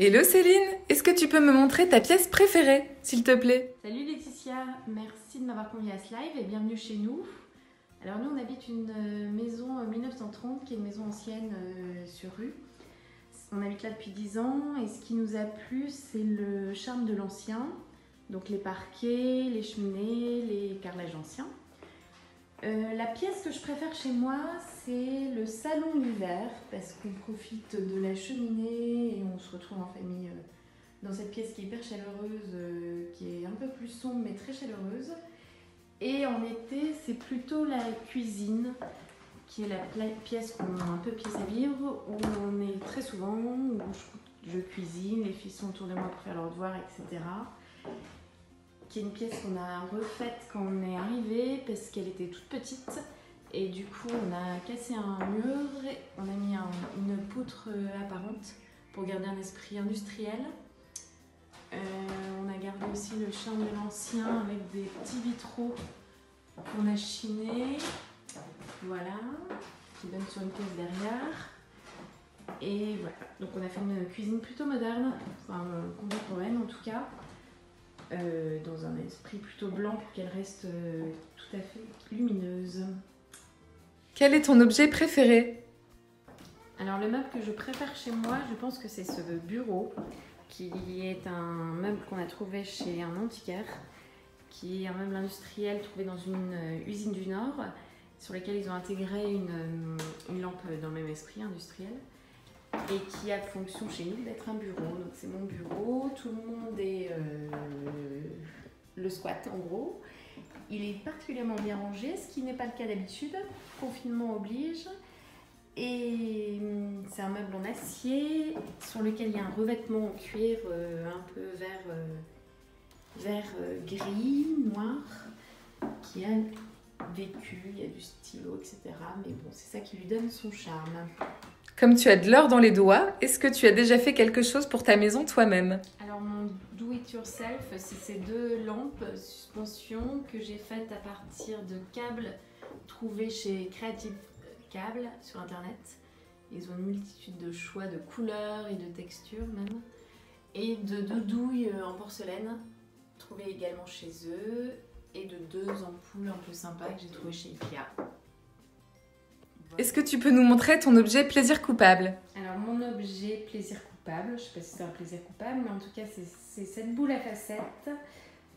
Hello Céline, est-ce que tu peux me montrer ta pièce préférée, s'il te plaît? Salut Laetitia, merci de m'avoir conviée à ce live et bienvenue chez nous. Alors nous on habite une maison 1930 qui est une maison ancienne sur rue. On habite là depuis 10 ans et ce qui nous a plu c'est le charme de l'ancien. Donc les parquets, les cheminées, les carrelages anciens. La pièce que je préfère chez moi c'est le salon l'hiver parce qu'on profite de la cheminée et on se retrouve en famille dans cette pièce qui est hyper chaleureuse, qui est un peu plus sombre mais très chaleureuse. Et en été c'est plutôt la cuisine qui est la pièce qu'on a un peu pièce à vivre, où on est très souvent, où je cuisine, les filles sont autour de moi pour faire leurs devoirs, etc. Qui est une pièce qu'on a refaite quand on est arrivé parce qu'elle était toute petite et du coup on a cassé un mur, on a mis une poutre apparente pour garder un esprit industriel. On a gardé aussi le charme de l'ancien avec des petits vitraux qu'on a chinés, voilà, qui donnent sur une pièce derrière. Et voilà, donc on a fait une cuisine plutôt moderne, enfin contemporaine en tout cas. Dans un esprit plutôt blanc pour qu'elle reste tout à fait lumineuse. Quel est ton objet préféré? Alors le meuble que je préfère chez moi, je pense que c'est ce bureau qui est un meuble qu'on a trouvé chez un antiquaire, qui est un meuble industriel trouvé dans une usine du Nord, sur lequel ils ont intégré une lampe dans le même esprit industriel. Et qui a fonction chez nous d'être un bureau. Donc c'est mon bureau, tout le monde est le squat en gros. Il est particulièrement bien rangé, ce qui n'est pas le cas d'habitude. Confinement oblige. Et c'est un meuble en acier sur lequel il y a un revêtement en cuir un peu vert gris, noir, qui a vécu, il y a du stylo, etc. Mais bon, c'est ça qui lui donne son charme. Comme tu as de l'or dans les doigts, est-ce que tu as déjà fait quelque chose pour ta maison toi-même? Alors mon do it yourself, c'est ces deux lampes suspension que j'ai faites à partir de câbles trouvés chez Creative Cable sur internet. Ils ont une multitude de choix de couleurs et de textures même. Et de deux douilles en porcelaine trouvées également chez eux. Et de deux ampoules un peu sympas que j'ai trouvées chez Ikea. Est-ce que tu peux nous montrer ton objet plaisir coupable? Alors mon objet plaisir coupable, je ne sais pas si c'est un plaisir coupable, mais en tout cas c'est cette boule à facettes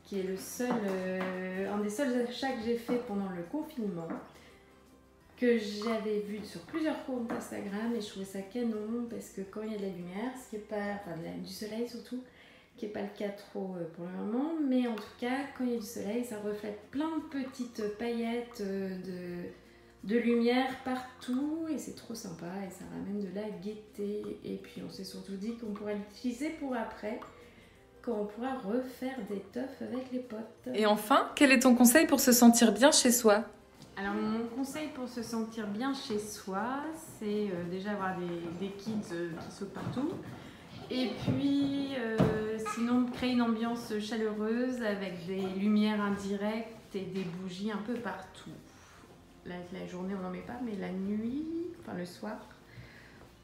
qui est un des seuls achats que j'ai fait pendant le confinement, que j'avais vu sur plusieurs comptes Instagram et je trouvais ça canon parce que quand il y a de la lumière, ce qui est pas, enfin du soleil surtout, qui n'est pas le cas trop pour le moment, mais en tout cas quand il y a du soleil ça reflète plein de petites paillettes de lumière partout et c'est trop sympa et ça ramène de la gaieté. Et puis on s'est surtout dit qu'on pourrait l'utiliser pour après, quand on pourra refaire des teufs avec les potes. Et enfin, quel est ton conseil pour se sentir bien chez soi? Alors mon conseil pour se sentir bien chez soi, c'est déjà avoir des kids qui sautent partout. Et puis sinon créer une ambiance chaleureuse avec des lumières indirectes et des bougies un peu partout. La journée on n'en met pas, mais la nuit, enfin le soir,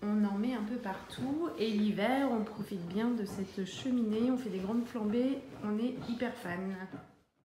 on en met un peu partout. Et l'hiver, on profite bien de cette cheminée, on fait des grandes flambées, on est hyper fan.